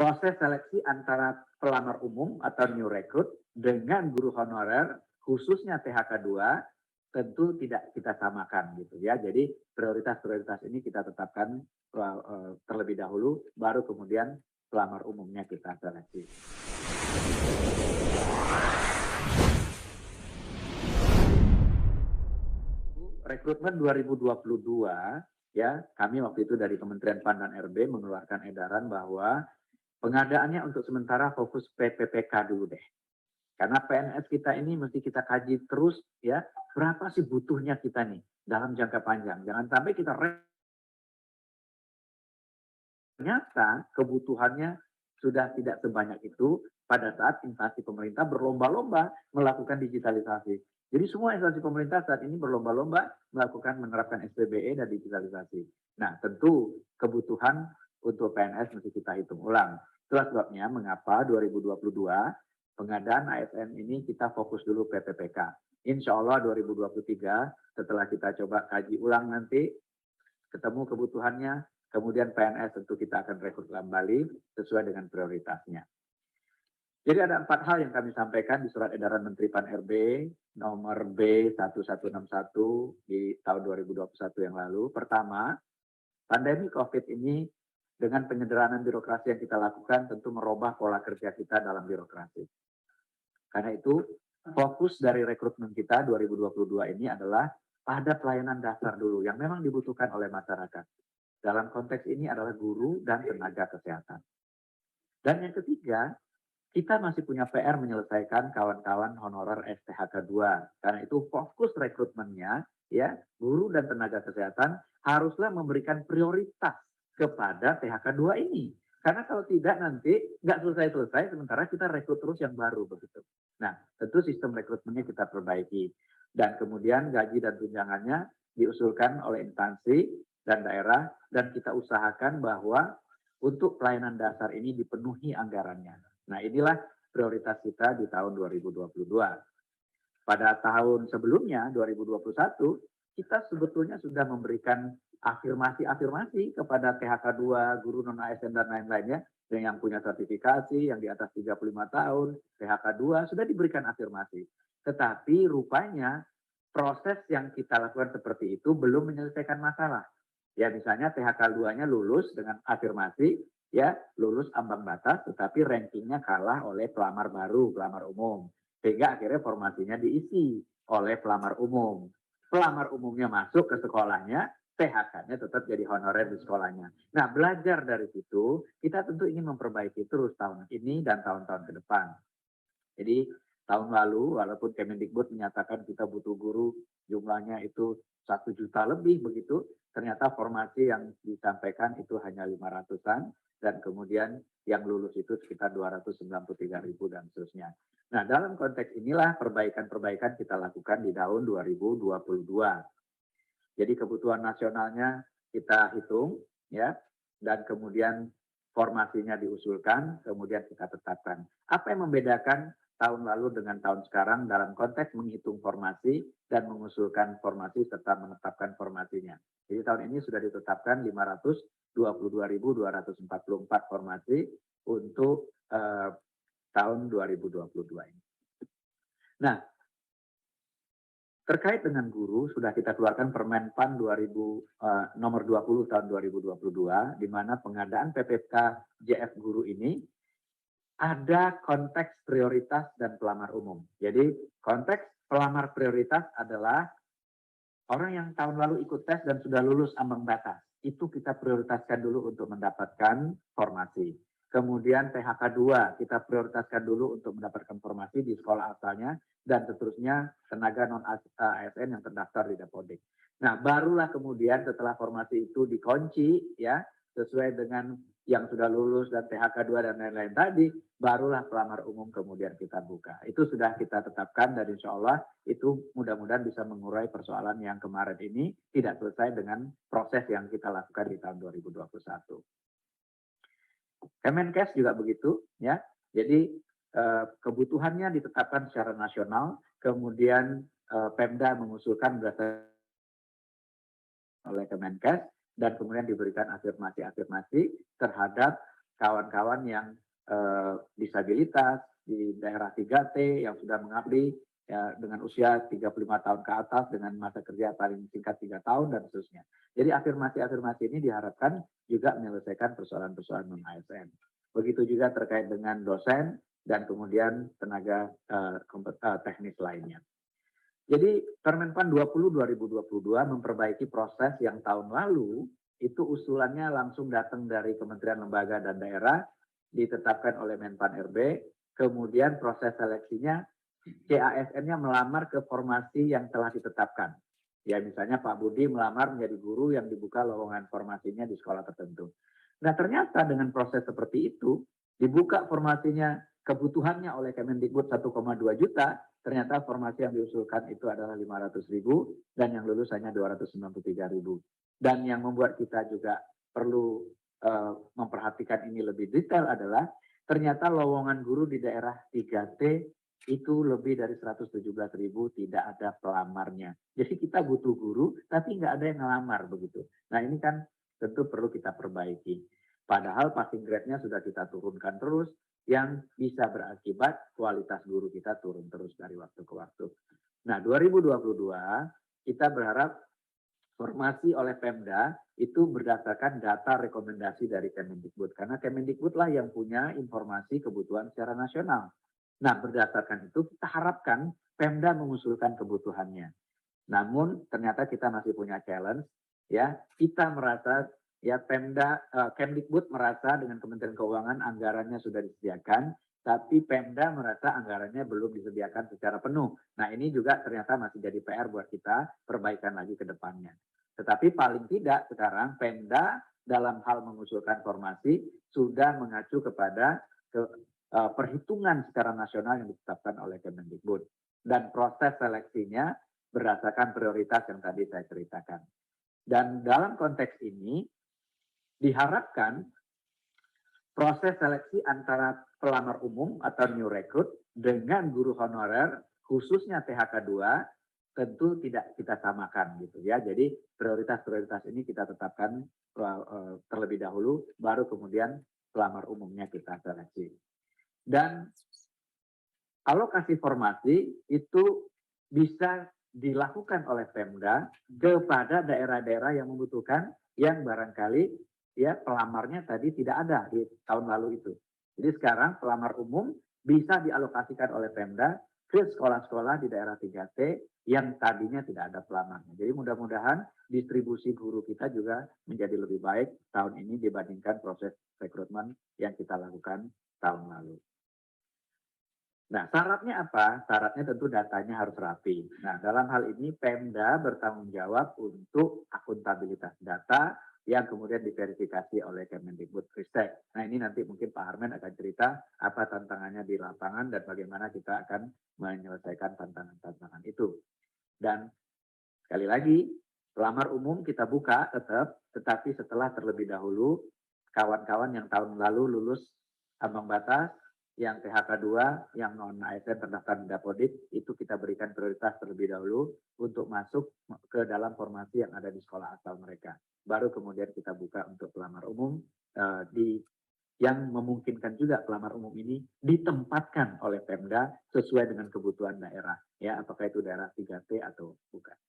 proses seleksi antara pelamar umum atau new recruit dengan guru honorer khususnya THK 2 tentu tidak kita samakan gitu ya. Jadi prioritas-prioritas ini kita tetapkan terlebih dahulu, baru kemudian pelamar umumnya kita seleksi. Rekrutmen 2022 ya, kami waktu itu dari Kementerian PAN dan RB mengeluarkan edaran bahwa pengadaannya untuk sementara fokus PPPK dulu deh. Karena PNS kita ini mesti kita kaji terus ya, berapa sih butuhnya kita nih dalam jangka panjang. Jangan sampai kita ternyata kebutuhannya sudah tidak sebanyak itu pada saat instansi pemerintah berlomba-lomba melakukan digitalisasi. Jadi semua instansi pemerintah saat ini berlomba-lomba menerapkan SPBE dan digitalisasi. Nah, tentu kebutuhan untuk PNS mesti kita hitung ulang. Itulah sebabnya mengapa 2022 pengadaan ASN ini kita fokus dulu PPPK. Insya Allah 2023 setelah kita coba kaji ulang nanti, ketemu kebutuhannya, kemudian PNS tentu kita akan rekrut kembali sesuai dengan prioritasnya. Jadi ada 4 hal yang kami sampaikan di surat edaran Menteri PAN RB nomor B1161 di tahun 2021 yang lalu. Pertama, pandemi COVID ini dengan penyederhanaan birokrasi yang kita lakukan tentu merubah pola kerja kita dalam birokrasi. Karena itu fokus dari rekrutmen kita 2022 ini adalah pada pelayanan dasar dulu yang memang dibutuhkan oleh masyarakat. Dalam konteks ini adalah guru dan tenaga kesehatan. Dan yang ketiga, kita masih punya PR menyelesaikan kawan-kawan honorer STHK 2. Karena itu fokus rekrutmennya, ya, guru dan tenaga kesehatan haruslah memberikan prioritas kepada THK 2 ini. Karena kalau tidak nanti nggak selesai-selesai, sementara kita rekrut terus yang baru begitu. Nah, tentu sistem rekrutmennya kita perbaiki. Dan kemudian gaji dan tunjangannya diusulkan oleh instansi dan daerah, dan kita usahakan bahwa untuk pelayanan dasar ini dipenuhi anggarannya. Nah, inilah prioritas kita di tahun 2022. Pada tahun sebelumnya, 2021, kita sebetulnya sudah memberikan afirmasi-afirmasi kepada THK 2, guru non-ASN dan lain-lainnya, yang punya sertifikasi, yang di atas 35 tahun, THK 2, sudah diberikan afirmasi. Tetapi rupanya proses yang kita lakukan seperti itu belum menyelesaikan masalah. Ya, misalnya THK 2-nya lulus dengan afirmasi, ya, lulus ambang batas, tetapi rankingnya kalah oleh pelamar baru, pelamar umum. Sehingga akhirnya formasinya diisi oleh pelamar umum. Pelamar umumnya masuk ke sekolahnya, THK-nya tetap jadi honorer di sekolahnya. Nah, belajar dari situ, kita tentu ingin memperbaiki terus tahun ini dan tahun-tahun ke depan. Jadi, tahun lalu, walaupun Kemendikbud menyatakan kita butuh guru, jumlahnya itu 1 juta lebih begitu, ternyata formasi yang disampaikan itu hanya 500-an, dan kemudian yang lulus itu sekitar 293.000 dan seterusnya. Nah, dalam konteks inilah perbaikan-perbaikan kita lakukan di tahun 2022. Jadi kebutuhan nasionalnya kita hitung, ya, dan kemudian formasinya diusulkan, kemudian kita tetapkan. Apa yang membedakan tahun lalu dengan tahun sekarang dalam konteks menghitung formasi dan mengusulkan formasi serta menetapkan formasinya? Jadi tahun ini sudah ditetapkan 522.244 formasi untuk tahun 2022 ini. Nah, terkait dengan guru, sudah kita keluarkan Permen PAN nomor 20 tahun 2022, di mana pengadaan PPK JF guru ini ada konteks prioritas dan pelamar umum. Jadi konteks pelamar prioritas adalah orang yang tahun lalu ikut tes dan sudah lulus ambang batas. Itu kita prioritaskan dulu untuk mendapatkan formasi. Kemudian THK 2 kita prioritaskan dulu untuk mendapatkan formasi di sekolah asalnya, dan seterusnya tenaga non-ASN yang terdaftar di Dapodik. Nah, barulah kemudian setelah formasi itu dikunci, ya, sesuai dengan yang sudah lulus dan THK 2 dan lain-lain tadi, barulah pelamar umum kemudian kita buka. Itu sudah kita tetapkan, dan insya Allah itu mudah-mudahan bisa mengurai persoalan yang kemarin ini tidak selesai dengan proses yang kita lakukan di tahun 2021. Kemenkes juga begitu, ya. Jadi kebutuhannya ditetapkan secara nasional, kemudian Pemda mengusulkan berdasarkan oleh Kemenkes, dan kemudian diberikan afirmasi-afirmasi terhadap kawan-kawan yang disabilitas di daerah 3T yang sudah mengabdi ya, dengan usia 35 tahun ke atas dengan masa kerja paling singkat 3 tahun dan seterusnya. Jadi afirmasi-afirmasi ini diharapkan juga menyelesaikan persoalan-persoalan non-ASN. Begitu juga terkait dengan dosen dan kemudian tenaga teknis lainnya. Jadi Permenpan 20 2022 memperbaiki proses yang tahun lalu itu usulannya langsung datang dari kementerian lembaga dan daerah, ditetapkan oleh Menpan RB, kemudian proses seleksinya CASN-nya melamar ke formasi yang telah ditetapkan. Ya misalnya Pak Budi melamar menjadi guru yang dibuka lowongan formasinya di sekolah tertentu. Nah ternyata dengan proses seperti itu, dibuka formasinya kebutuhannya oleh Kemendikbud 1,2 juta, ternyata formasi yang diusulkan itu adalah 500.000 dan yang lulus hanya 293.000. Dan yang membuat kita juga perlu memperhatikan ini lebih detail adalah ternyata lowongan guru di daerah 3T itu lebih dari 117.000 tidak ada pelamarnya. Jadi kita butuh guru tapi nggak ada yang ngelamar begitu. Nah ini kan tentu perlu kita perbaiki. Padahal passing grade-nya sudah kita turunkan terus yang bisa berakibat kualitas guru kita turun terus dari waktu ke waktu. Nah 2022 kita berharap formasi oleh Pemda itu berdasarkan data rekomendasi dari Kemendikbud. Karena Kemendikbud lah yang punya informasi kebutuhan secara nasional. Nah berdasarkan itu kita harapkan Pemda mengusulkan kebutuhannya. Namun ternyata kita masih punya challenge. Ya, kita merasa ya Kemdikbud merasa dengan Kementerian Keuangan anggarannya sudah disediakan, tapi Pemda merasa anggarannya belum disediakan secara penuh. Nah ini juga ternyata masih jadi PR buat kita perbaikan lagi ke depannya. Tetapi paling tidak sekarang Pemda dalam hal mengusulkan formasi sudah mengacu kepada perhitungan secara nasional yang ditetapkan oleh Kemendikbud. Dan proses seleksinya berdasarkan prioritas yang tadi saya ceritakan. Dan dalam konteks ini diharapkan proses seleksi antara pelamar umum atau new recruit dengan guru honorer khususnya THK 2 tentu tidak kita samakan gitu ya. Jadi prioritas-prioritas ini kita tetapkan terlebih dahulu baru kemudian pelamar umumnya kita seleksi. Dan alokasi formasi itu bisa dilakukan oleh Pemda kepada daerah-daerah yang membutuhkan yang barangkali ya pelamarnya tadi tidak ada di tahun lalu itu. Jadi sekarang pelamar umum bisa dialokasikan oleh Pemda ke sekolah-sekolah di daerah 3T yang tadinya tidak ada pelamarnya. Jadi mudah-mudahan distribusi guru kita juga menjadi lebih baik tahun ini dibandingkan proses rekrutmen yang kita lakukan tahun lalu. Nah, syaratnya apa? Syaratnya tentu datanya harus rapi. Nah, dalam hal ini Pemda bertanggung jawab untuk akuntabilitas data yang kemudian diverifikasi oleh Kemendikbudristek. Nah, ini nanti mungkin Pak Harmen akan cerita apa tantangannya di lapangan dan bagaimana kita akan menyelesaikan tantangan-tantangan itu. Dan sekali lagi, pelamar umum kita buka tetap, tetapi setelah terlebih dahulu kawan-kawan yang tahun lalu lulus ambang batas, yang THK 2, yang non-ASN terdaftar di Dapodik, itu kita berikan prioritas terlebih dahulu untuk masuk ke dalam formasi yang ada di sekolah asal mereka. Baru kemudian kita buka untuk pelamar umum yang memungkinkan juga pelamar umum ini ditempatkan oleh Pemda sesuai dengan kebutuhan daerah. Ya, apakah itu daerah 3T atau bukan.